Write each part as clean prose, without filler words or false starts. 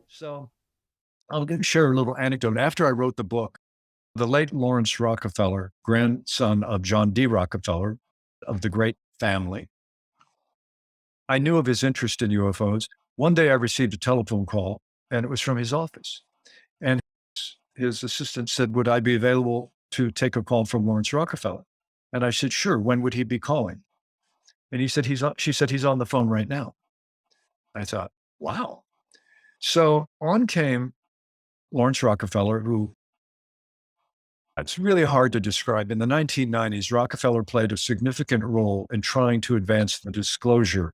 So share a little anecdote. After I wrote the book, the late Lawrence Rockefeller, grandson of John D. Rockefeller, of the great family, I knew of his interest in UFOs. One day I received a telephone call, and it was from his office. And his assistant said, would I be available to take a call from Lawrence Rockefeller? And I said, sure. When would he be calling? And she said, he's on the phone right now. I thought, wow. So on came Lawrence Rockefeller, who it's really hard to describe. In the 1990s, Rockefeller played a significant role in trying to advance the disclosure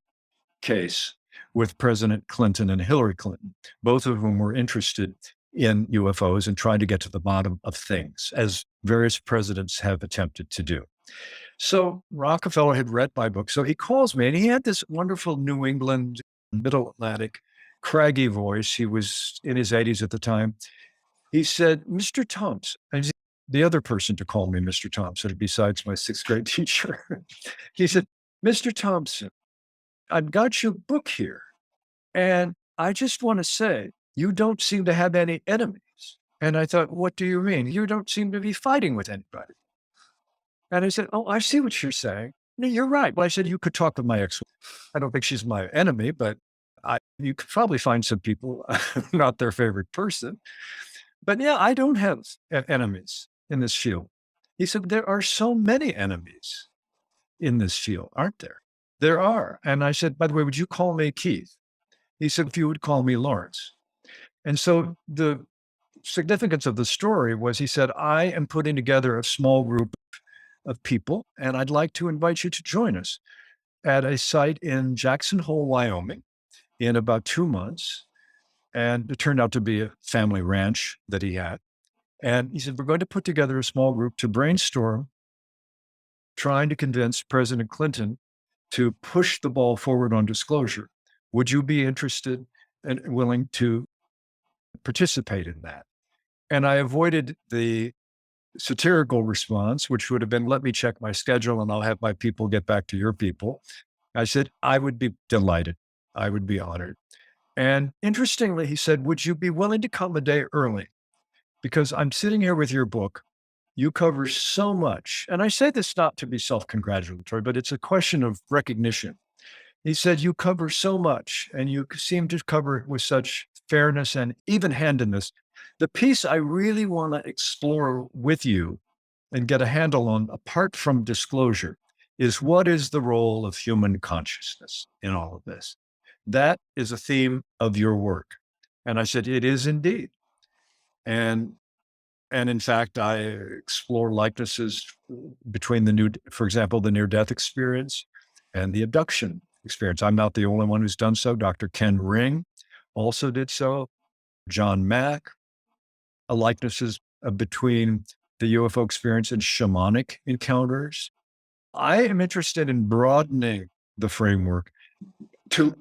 case with President Clinton and Hillary Clinton, both of whom were interested in UFOs and trying to get to the bottom of things, as various presidents have attempted to do. So Rockefeller had read my book. So he calls me, and he had this wonderful New England, Middle Atlantic, craggy voice. He was in his 80s at the time. He said, Mr. Thompson, and he's the other person to call me Mr. Thompson, besides my sixth grade teacher. He said, Mr. Thompson, I've got your book here, and I just want to say, you don't seem to have any enemies. And I thought, what do you mean? You don't seem to be fighting with anybody. And I said, oh, I see what you're saying. No, you're right. Well, I said, you could talk with my ex-wife. I don't think she's my enemy, but you could probably find some people not their favorite person. But yeah, I don't have enemies in this field. He said, there are so many enemies in this field, aren't there? There are. And I said, by the way, would you call me Keith? He said, if you would call me Lawrence. And so the significance of the story was, he said, I am putting together a small group of people, and I'd like to invite you to join us at a site in Jackson Hole, Wyoming, in about 2 months. And it turned out to be a family ranch that he had. And he said, we're going to put together a small group to brainstorm, trying to convince President Clinton to push the ball forward on disclosure. Would you be interested and willing to participate in that? And I avoided the satirical response, which would have been, let me check my schedule and I'll have my people get back to your people. I said, I would be delighted. I would be honored. And interestingly, he said, would you be willing to come a day early? Because I'm sitting here with your book. You cover so much. And I say this not to be self-congratulatory, but it's a question of recognition. He said, you cover so much, and you seem to cover it with such fairness and even-handedness. The piece I really want to explore with you and get a handle on, apart from disclosure, is what is the role of human consciousness in all of this? That is a theme of your work. And I said, it is indeed. And in fact, I explore likenesses between for example, the near-death experience and the abduction experience. I'm not the only one who's done so. Dr. Ken Ring also did so. John Mack, likenesses between the UFO experience and shamanic encounters. I am interested in broadening the framework to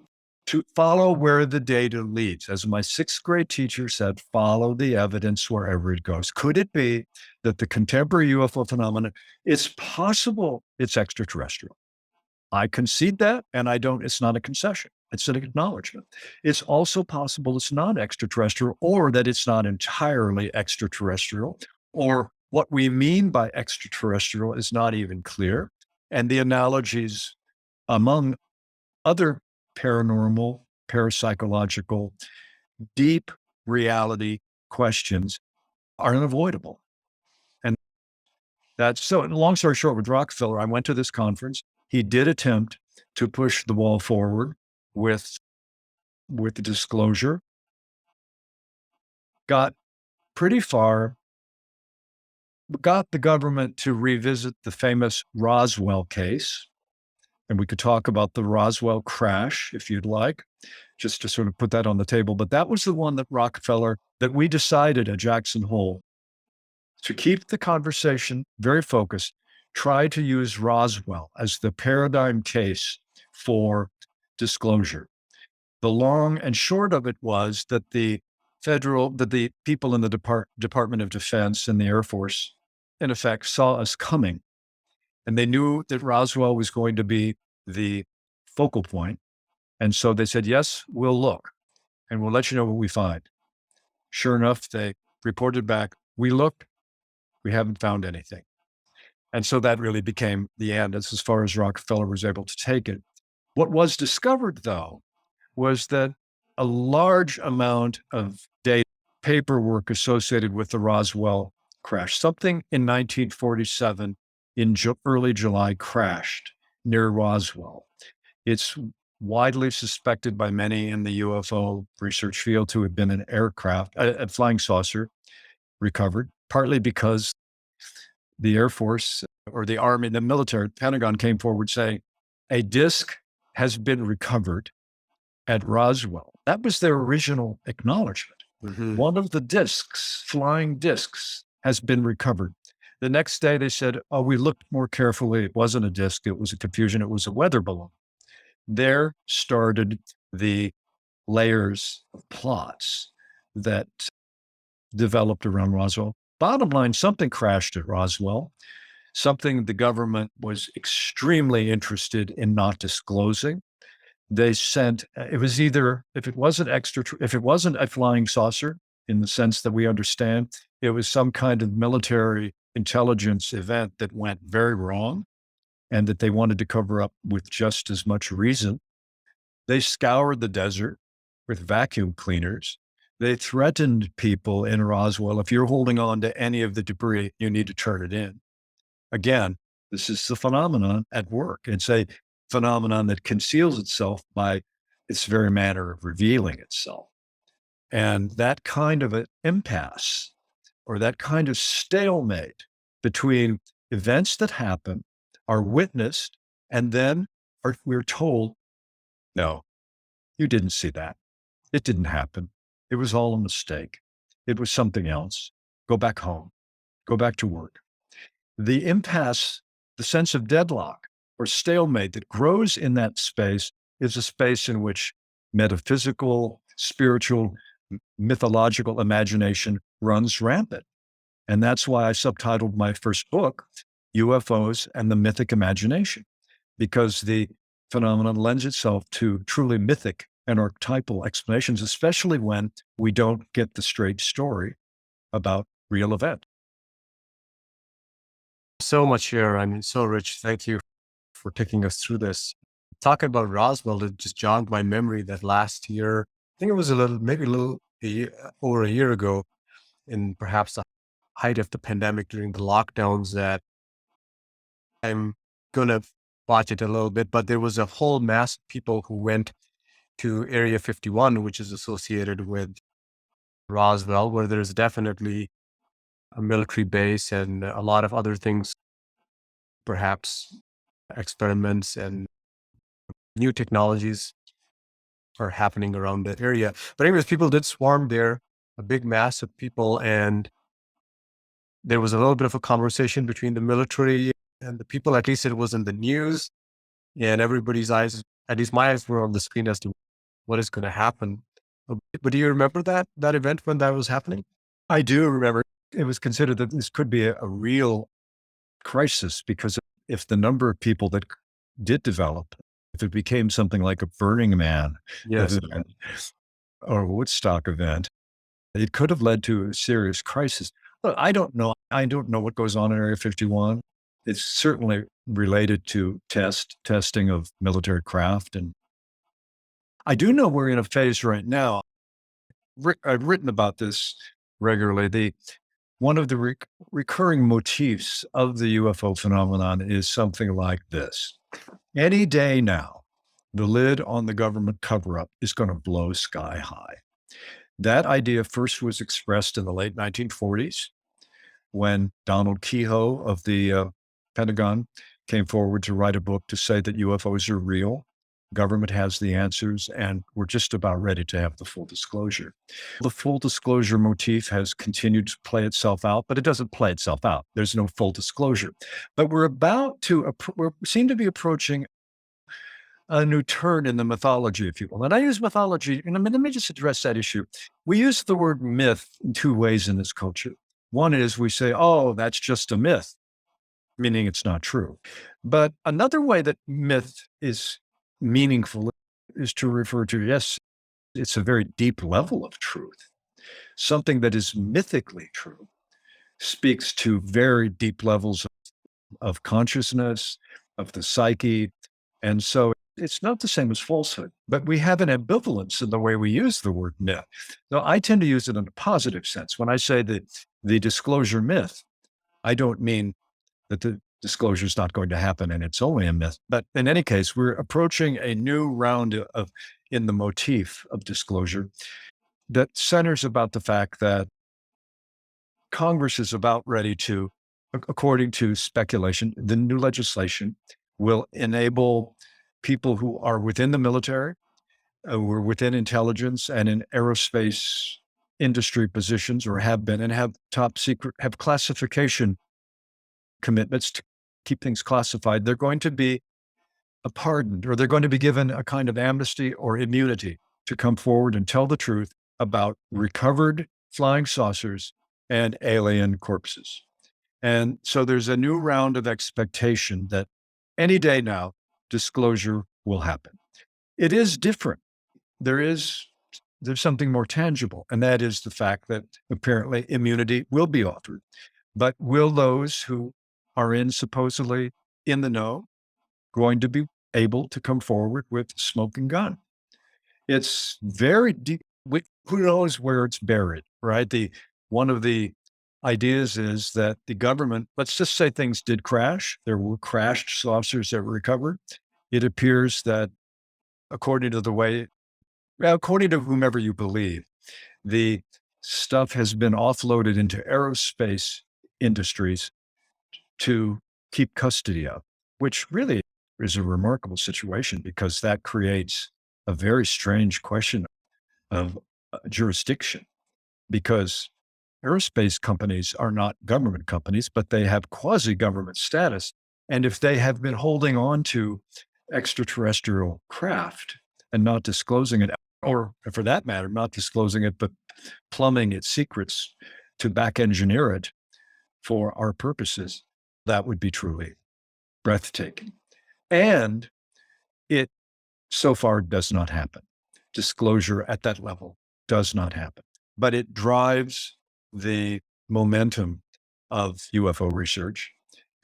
follow where the data leads. As my sixth grade teacher said, follow the evidence wherever it goes. Could it be that the contemporary UFO phenomenon, it's possible it's extraterrestrial? I concede that, and it's not a concession. It's an acknowledgement. It's also possible it's not extraterrestrial, or that it's not entirely extraterrestrial, or what we mean by extraterrestrial is not even clear. And the analogies among other paranormal, parapsychological, deep reality questions are unavoidable. And that's so, long story short, with Rockefeller, I went to this conference. He did attempt to push the ball forward with the disclosure, got pretty far, got the government to revisit the famous Roswell case. And we could talk about the Roswell crash if you'd like, just to sort of put that on the table. But that was the one that we decided at Jackson Hole to keep the conversation very focused, try to use Roswell as the paradigm case for disclosure. The long and short of it was that the people in the Department of Defense and the Air Force, in effect, saw us coming. And they knew that Roswell was going to be the focal point. And so they said, yes, we'll look. and we'll let you know what we find. Sure enough, they reported back, we looked, we haven't found anything. And so that really became the end as far as Rockefeller was able to take it. What was discovered, though, was that a large amount of data, paperwork associated with the Roswell crash, something in 1947 in early July crashed near Roswell. It's widely suspected by many in the UFO research field to have been an aircraft, a flying saucer recovered, partly because the Air Force or the Army, the military, Pentagon came forward saying a disc has been recovered at Roswell. That was their original acknowledgement. Mhm. One of the discs, flying discs, has been recovered. The next day they said, oh, we looked more carefully. It wasn't a disc. It was a confusion. It was a weather balloon. There started the layers of plots that developed around Roswell. Bottom line, something crashed at Roswell, something the government was extremely interested in not disclosing. They sent, it was either, if it wasn't a flying saucer in the sense that we understand, it was some kind of military intelligence event that went very wrong and that they wanted to cover up with just as much reason. They scoured the desert with vacuum cleaners. They threatened people in Roswell, if you're holding on to any of the debris, you need to turn it in. Again, this is the phenomenon at work. It's a phenomenon that conceals itself by its very manner of revealing itself. And that kind of an impasse or that kind of stalemate between events that happen, are witnessed, and then we're told, no, you didn't see that. It didn't happen. It was all a mistake. It was something else. Go back home. Go back to work. The impasse, the sense of deadlock or stalemate that grows in that space is a space in which metaphysical, spiritual, mythological imagination runs rampant. And that's why I subtitled my first book, UFOs and the Mythic Imagination, because the phenomenon lends itself to truly mythic and archetypal explanations, especially when we don't get the straight story about real events. So much here. I mean, so rich. Thank you for taking us through this. Talking about Roswell, it just jogged my memory that last year, I think it was maybe a little over a year ago, in perhaps the height of the pandemic during the lockdowns, that I'm going to watch it a little bit, but there was a whole mass of people who went to Area 51, which is associated with Roswell, where there's definitely a military base and a lot of other things, perhaps experiments and new technologies are happening around that area. But anyways, people did swarm there, a big mass of people. And there was a little bit of a conversation between the military and the people. At least it was in the news, and everybody's eyes, at least my eyes, were on the screen as to what is going to happen. But do you remember that event when that was happening? I do remember it was considered that this could be a real crisis, because if the number of people that did develop, if it became something like a Burning Man Yes. event or a Woodstock event, it could have led to a serious crisis. Look, I don't know. I don't know what goes on in Area 51. It's certainly related to testing of military craft. And I do know we're in a phase right now. I've written about this regularly. One of the recurring motifs of the UFO phenomenon is something like this. Any day now, the lid on the government cover-up is going to blow sky high. That idea first was expressed in the late 1940s when Donald Keyhoe of the Pentagon came forward to write a book to say that UFOs are real. Government has the answers, and we're just about ready to have the full disclosure. The full disclosure motif has continued to play itself out, but it doesn't play itself out. There's no full disclosure. But we're about to, we seem to be approaching a new turn in the mythology, if you will. And I use mythology, and let me just address that issue. We use the word myth in two ways in this culture. One is we say, oh, that's just a myth, meaning it's not true. But another way that myth is meaningful is to refer to, yes, It's a very deep level of truth. Something that is mythically true speaks to very deep levels of consciousness, of the psyche. And so it's not the same as falsehood, but we have an ambivalence in the way we use the word myth. Now, I tend to use it in a positive sense. When I say that the disclosure myth, I don't mean that the disclosure is not going to happen and it's only a myth. But in any case, we're approaching a new round of in the motif of disclosure that centers about the fact that Congress is about ready to, according to speculation, the new legislation will enable people who are within the military, who are within intelligence and in aerospace industry positions or have been and have top secret, have classification commitments to keep things classified. They're going to be pardoned, or they're going to be given a kind of amnesty or immunity to come forward and tell the truth about recovered flying saucers and alien corpses. And so there's a new round of expectation that any day now, disclosure will happen. It is different. There's something more tangible, and that is the fact that apparently immunity will be offered. But will those who are supposedly in the know going to be able to come forward with smoking gun? It's very deep. Who knows where it's buried, right? One of the ideas is that the government, let's just say things did crash. There were crashed saucers that were recovered. It appears that according to whomever you believe, the stuff has been offloaded into aerospace industries to keep custody of, which really is a remarkable situation because that creates a very strange question of jurisdiction, because aerospace companies are not government companies, but they have quasi-government status. And if they have been holding on to extraterrestrial craft and not disclosing it, or for that matter, not disclosing it, but plumbing its secrets to back engineer it for our purposes, that would be truly breathtaking. And it so far does not happen. Disclosure at that level does not happen, but it drives the momentum of UFO research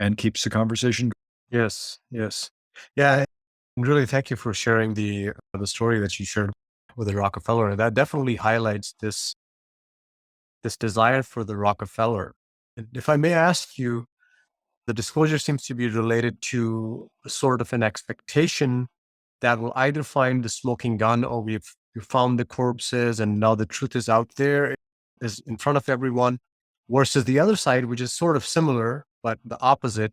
and keeps the conversation going. Yes, yes. Yeah, and really thank you for sharing the story that you shared with the Rockefeller. That definitely highlights this desire for the Rockefeller. And if I may ask you, the disclosure seems to be related to a sort of an expectation that will either find the smoking gun or we found the corpses and now the truth is out there, is in front of everyone, versus the other side, which is sort of similar, but the opposite,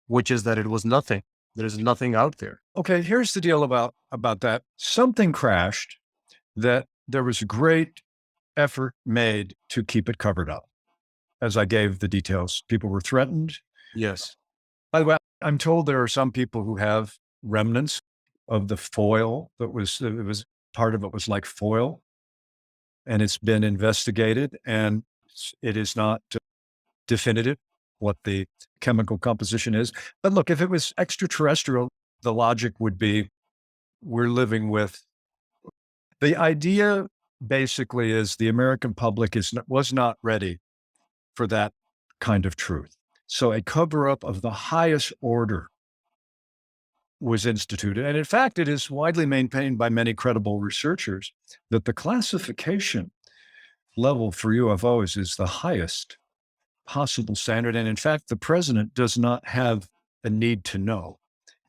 which is that it was nothing. There is nothing out there. Okay, here's the deal about that. Something crashed that there was great effort made to keep it covered up. As I gave the details, people were threatened. Yes. By the way, I'm told there are some people who have remnants of the foil it was part of it was like foil, and it's been investigated, and it is not definitive what the chemical composition is. But look, if it was extraterrestrial, the logic would be we're living with the idea. Basically, is the American public was not ready for that kind of truth. So a cover up of the highest order was instituted. And in fact, it is widely maintained by many credible researchers that the classification level for UFOs is the highest possible standard. And in fact, the president does not have a need to know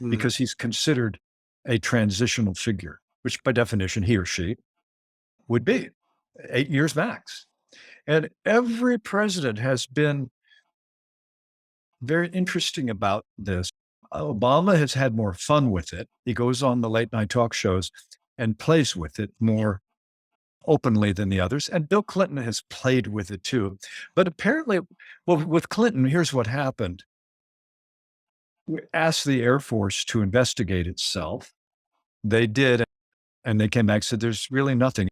because he's considered a transitional figure, which by definition, he or she would be 8 years max. And every president has been very interesting about this. Obama has had more fun with it. He goes on the late night talk shows and plays with it more openly than the others. And Bill Clinton has played with it too. But apparently, well, with Clinton, here's what happened. We asked the Air Force to investigate itself. They did, and they came back and said, there's really nothing.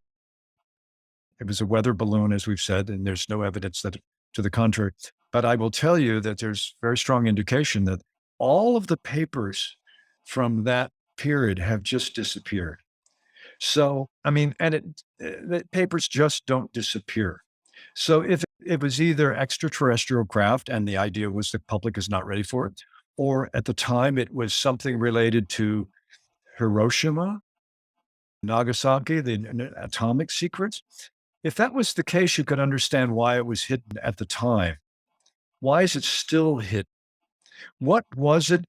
It was a weather balloon, as we've said, and there's no evidence that to the contrary. But I will tell you that there's very strong indication that all of the papers from that period have just disappeared. So, I mean, and the papers just don't disappear. So if it was either extraterrestrial craft and the idea was the public is not ready for it, or at the time it was something related to Hiroshima, Nagasaki, the atomic secrets. If that was the case, you could understand why it was hidden at the time. Why is it still hidden? What was it?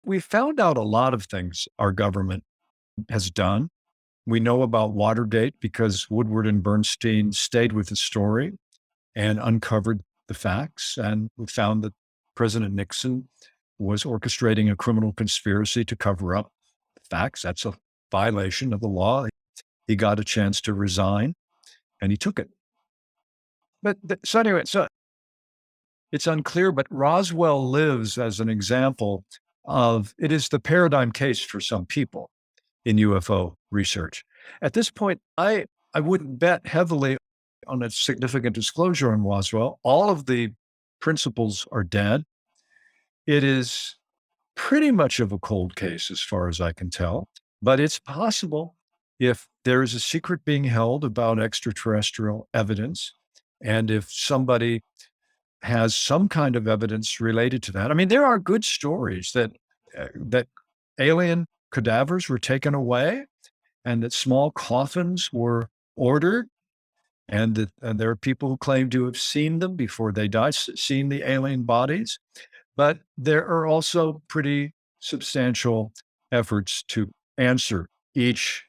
We found out a lot of things our government has done. We know about Watergate because Woodward and Bernstein stayed with the story and uncovered the facts. And we found that President Nixon was orchestrating a criminal conspiracy to cover up the facts. That's a violation of the law. He got a chance to resign and he took it. But so anyway, so it's unclear, but Roswell lives as an example of it is the paradigm case for some people in UFO research. At this point, I wouldn't bet heavily on a significant disclosure on Roswell. All of the principals are dead. It is pretty much of a cold case as far as I can tell, but it's possible if there is a secret being held about extraterrestrial evidence, and if somebody has some kind of evidence related to that. I mean, there are good stories that alien cadavers were taken away and that small coffins were ordered, and that and there are people who claim to have seen them before they died, seen the alien bodies. But there are also pretty substantial efforts to answer each.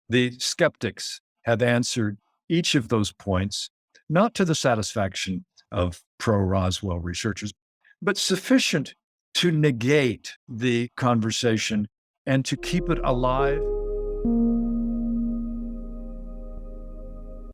The skeptics have answered each of those points, not to the satisfaction of pro Roswell researchers, but sufficient to negate the conversation and to keep it alive.